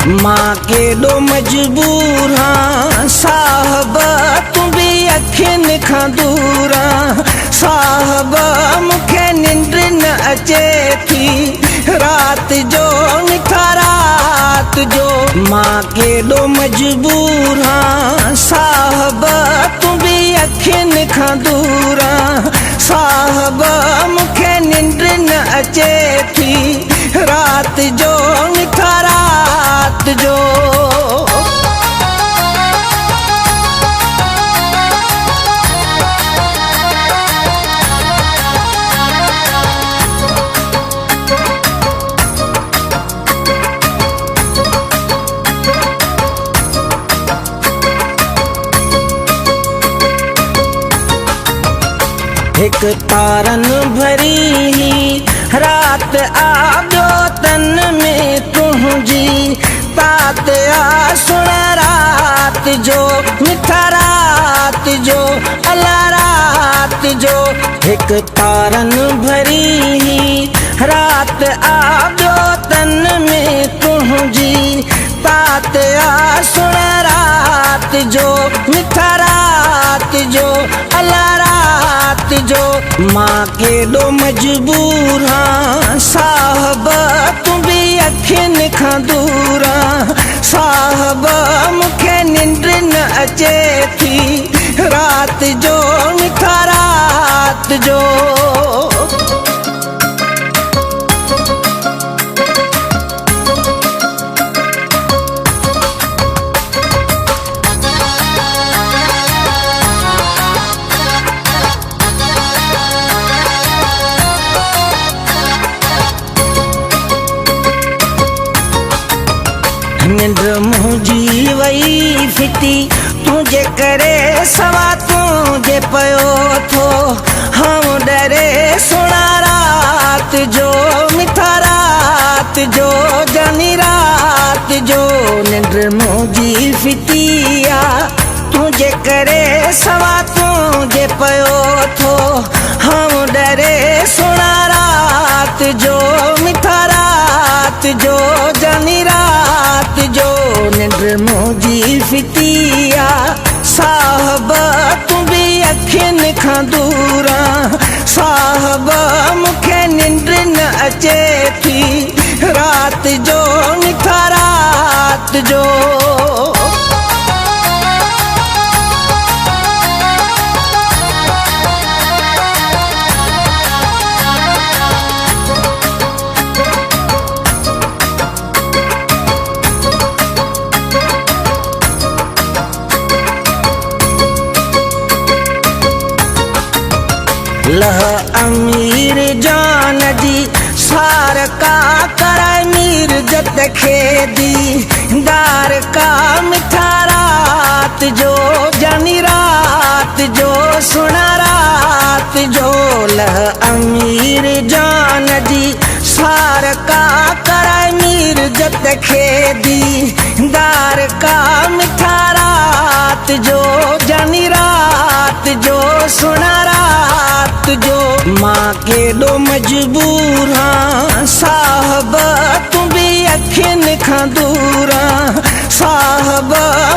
मां केॾो मजबूर आं साहब तूं बि अखियुनि खां दूर आं साहब मूंखे निंड न अचे थी राति जो मिठा राति जो मां केॾो मजबूर आं साहब तूं बि अखियुनि खां दूर आं साहब मूंखे निंड न अचे थी राति जो मिठा राति जो हिकु तारनि भरी राति आॿियो तन में तुंहिंजी तात आ सुण राति जो मिठा राति जो अला राति जो हिकु तारनि भरी राति आॿियो तन में तुंहिंजी तात आ सुण राति जो मिठा राति जो अला राति जो मां केॾो मजबूर आं साहब तूं बि अखियुनि खां दूर आं साहब मूंखे निंड न अचे थी राति जो मिठा राति जो निंड मुंहिंजी वई फिटी तुंहिंजे करे सवा तुंहिंजे पियो थो हाँ डरे सुणा राति जो मिठा राति जो जानी राति जो निंड मुंहिंजी फिटी आहे तुंहिंजे करे सवा तुंहिंजे पियो थो हाँ डरे सुणा राति जो मिठा राति जो जानी राति जो निंड मुंहिंजी फिटी आहे साहब तूं बि अखियुनि खां दूर आं साहब मूंखे निंड न अचे थी राति जो मिठा राति जो लह अमीर जान जी सार का कराए मीर जत खेदी दार का मिठा रात जो जानी रात जो सुना रात जो लह अमीर जान जी सार का कराए मीर जत खेदी दार का मिठा रात जो जानी रात जो सुना रात जो मां केॾो मजबूर आं साहब तूं बि अखियुनि खां दूर आं साहब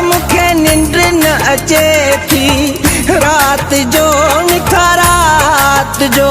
मूंखे निंड न अचे थी राति जो मिठा राति जो